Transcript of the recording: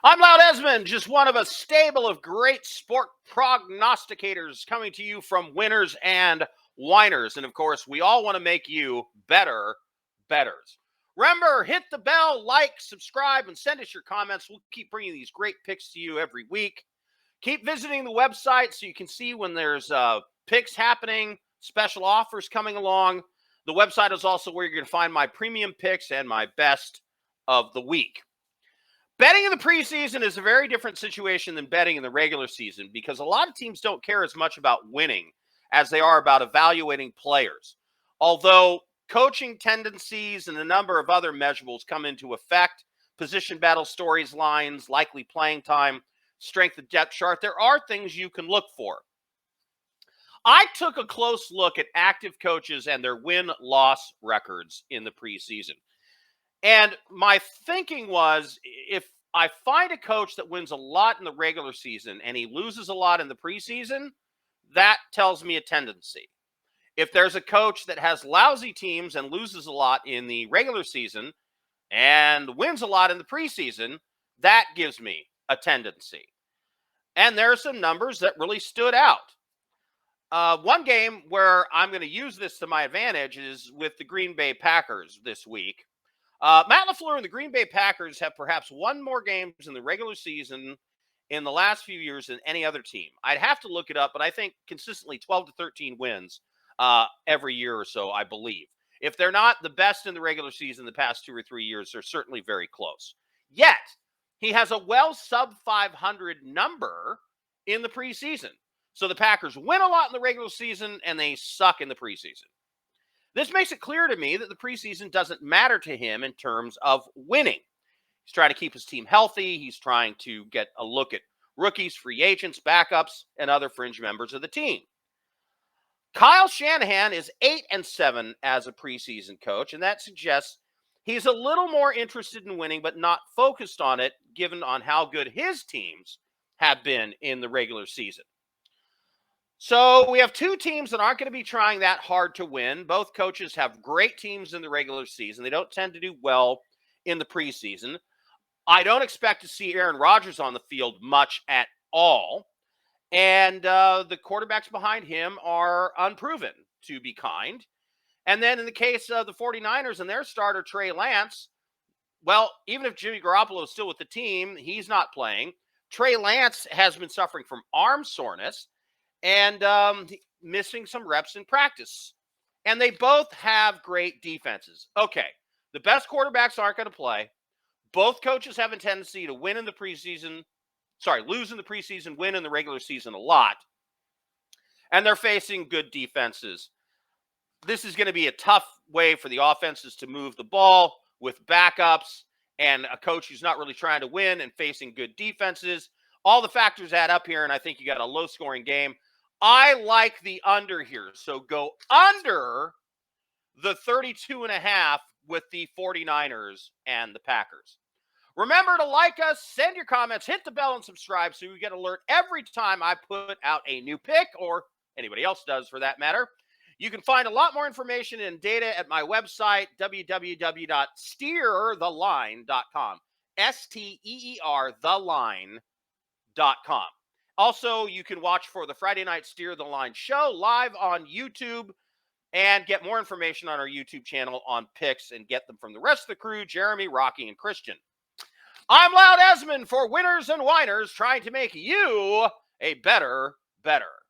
I'm Loud Esmond, just one of a stable of great sport prognosticators coming to you from winners and whiners. And of course, we all want to make you better betters. Remember, hit the bell, like, subscribe, and send us your comments. We'll keep bringing these great picks to you every week. Keep visiting the website so you can see when there's picks happening, special offers coming along. The website is also where you're going to find my premium picks and my best of the week. Betting in the preseason is a very different situation than betting in the regular season because a lot of teams don't care as much about winning as they are about evaluating players. Although coaching tendencies and a number of other measurables come into effect, position battle stories, lines, likely playing time, strength of depth chart, there are things you can look for. I took a close look at active coaches and their win-loss records in the preseason. And my thinking was, if I find a coach that wins a lot in the regular season and he loses a lot in the preseason, that tells me a tendency. If there's a coach that has lousy teams and loses a lot in the regular season and wins a lot in the preseason, that gives me a tendency. And there are some numbers that really stood out. One game where I'm going to use this to my advantage is with the Green Bay Packers this week. Matt LaFleur and the Green Bay Packers have perhaps won more games in the regular season in the last few years than any other team. I'd have to look it up, but I think consistently 12 to 13 wins every year or so, I believe. If they're not the best in the regular season the past 2 or 3 years, they're certainly very close. Yet, he has a well sub 500 number in the preseason. So the Packers win a lot in the regular season, and they suck in the preseason. This makes it clear to me that the preseason doesn't matter to him in terms of winning. He's trying to keep his team healthy. He's trying to get a look at rookies, free agents, backups, and other fringe members of the team. Kyle Shanahan is 8-7 as a preseason coach, and that suggests he's a little more interested in winning, but not focused on it, given on how good his teams have been in the regular season. So we have two teams that aren't going to be trying that hard to win. Both coaches have great teams in the regular season. They don't tend to do well in the preseason. I don't expect to see Aaron Rodgers on the field much at all. And the quarterbacks behind him are unproven, to be kind. And then in the case of the 49ers and their starter, Trey Lance, well, even if Jimmy Garoppolo is still with the team, he's not playing. Trey Lance has been suffering from arm soreness and missing some reps in practice. And they both have great defenses. Okay, the best quarterbacks aren't going to play. Both coaches have a tendency to win in the preseason. Lose in the preseason, win in the regular season a lot. And they're facing good defenses. This is going to be a tough way for the offenses to move the ball with backups and a coach who's not really trying to win and facing good defenses. All the factors add up here, and I think you got a low-scoring game. I like the under here. So go under the 32.5 with the 49ers and the Packers. Remember to like us, send your comments, hit the bell, and subscribe so you get an alert every time I put out a new pick, or anybody else does for that matter. You can find a lot more information and data at my website, www.steertheline.com. STEER, theline.com. Also, you can watch for the Friday Night Steer the Line show live on YouTube and get more information on our YouTube channel on picks and get them from the rest of the crew, Jeremy, Rocky, and Christian. I'm Loud Esmond for Winners and Whiners, trying to make you a better better.